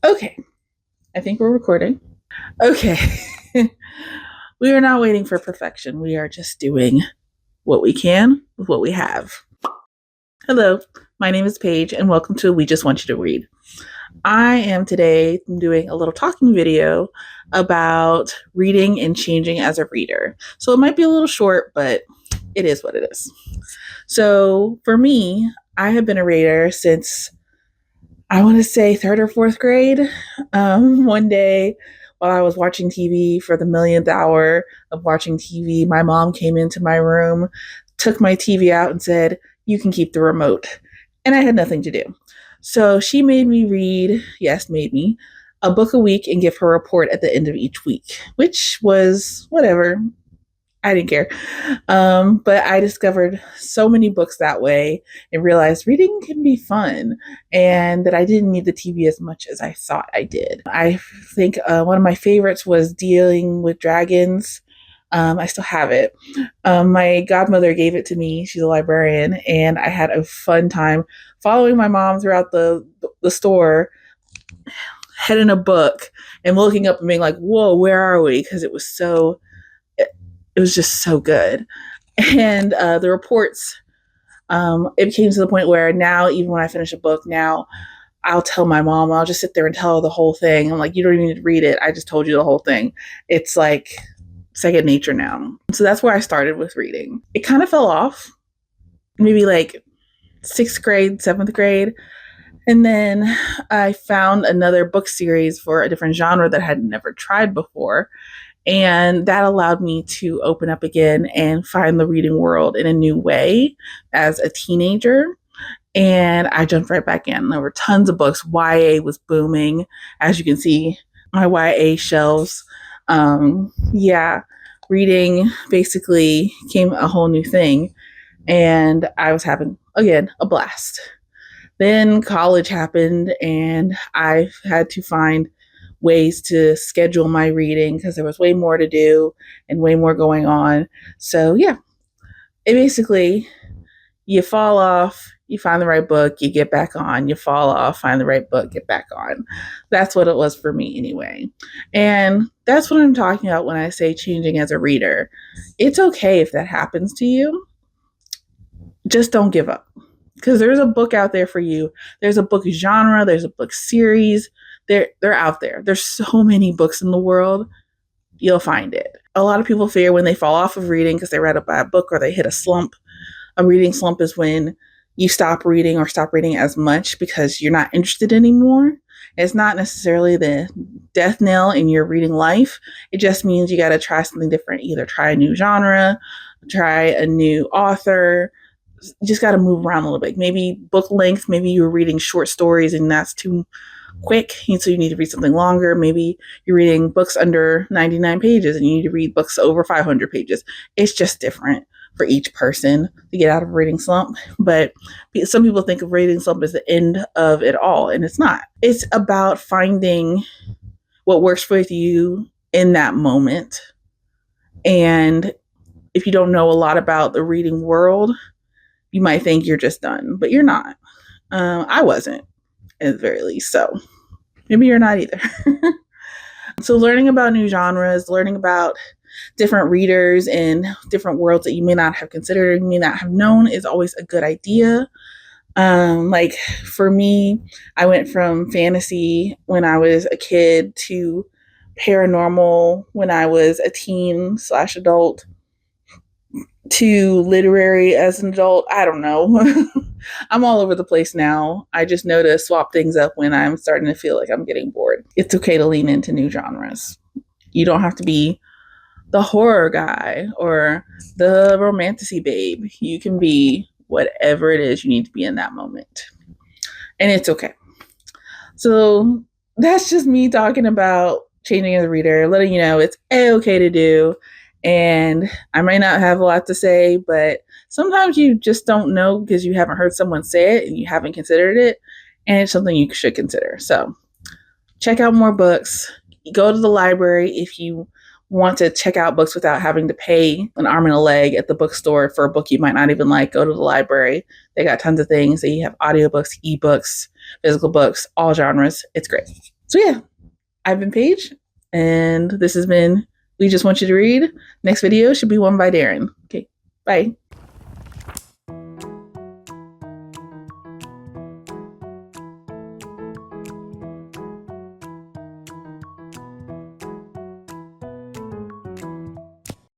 Okay, I think we're recording. Okay. We are not waiting for perfection. We are just doing what we can with what we have. Hello, my name is Paige, and welcome to We Just Want You to Read. I am today doing a little talking video about reading and changing as a reader. So it might be a little short, but it is what it is. So for me, I have been a reader since I want to say third or fourth grade. One day while I was watching TV for the millionth hour of watching TV, my mom came into my room, took my TV out, and said, "You can keep the remote." And I had nothing to do. So she made me read, yes, made me, a book a week and give her a report at the end of each week, which was whatever. I didn't care. But I discovered so many books that way and realized reading can be fun and that I didn't need the TV as much as I thought I did. I think one of my favorites was Dealing with Dragons. I still have it. My godmother gave it to me. She's a librarian, and I had a fun time following my mom throughout the store, heading a book and looking up and being like, "Whoa, where are we?" Because it was just so good. And the reports, it came to the point where now, even when I finish a book now, I'll tell my mom, I'll just sit there and tell her the whole thing. I'm like, "You don't even need to read it. I just told you the whole thing." It's like second nature now. So that's where I started with reading. It kind of fell off, maybe like sixth grade, seventh grade. And then I found another book series for a different genre that I had never tried before. And that allowed me to open up again and find the reading world in a new way as a teenager. And I jumped right back in. There were tons of books. YA was booming. As you can see, my YA shelves. Yeah, reading basically became a whole new thing. And I was having, again, a blast. Then college happened, and I had to find ways to schedule my reading because there was way more to do and way more going on. So, yeah, it basically, you fall off, you find the right book, you get back on, you fall off, find the right book, get back on. That's what it was for me anyway. And that's what I'm talking about when I say changing as a reader. It's okay if that happens to you. Just don't give up, because there's a book out there for you. There's a book genre, there's a book series. They're out there. There's so many books in the world. You'll find it. A lot of people fear when they fall off of reading because they read a bad book or they hit a slump. A reading slump is when you stop reading or stop reading as much because you're not interested anymore. It's not necessarily the death knell in your reading life. It just means you got to try something different. Either try a new genre, try a new author. You just got to move around a little bit. Maybe book length. Maybe you're reading short stories and that's too quick, so you need to read something longer. Maybe you're reading books under 99 pages and you need to read books over 500 pages. It's just different for each person to get out of a reading slump. But some people think of reading slump as the end of it all, and it's not. It's about finding what works for you in that moment. And if you don't know a lot about the reading world, you might think you're just done, but you're not. I wasn't, at the very least. So maybe you're not either. So learning about new genres, learning about different readers and different worlds that you may not have considered, may not have known, is always a good idea. Like for me, I went from fantasy when I was a kid to paranormal when I was a teen / adult to literary as an adult. I don't know. I'm all over the place now. I just know to swap things up when I'm starting to feel like I'm getting bored. It's okay to lean into new genres. You don't have to be the horror guy or the romantasy babe. You can be whatever it is you need to be in that moment. And it's okay. So that's just me talking about changing as a reader, letting you know it's okay to do. And I might not have a lot to say, but sometimes you just don't know because you haven't heard someone say it and you haven't considered it. And it's something you should consider. So check out more books. Go to the library if you want to check out books without having to pay an arm and a leg at the bookstore for a book you might not even like. Go to the library. They got tons of things. They have audiobooks, ebooks, physical books, all genres. It's great. So yeah, I've been Paige, and this has been We Just Want You to Read. Next video should be one by Darren. Okay, bye.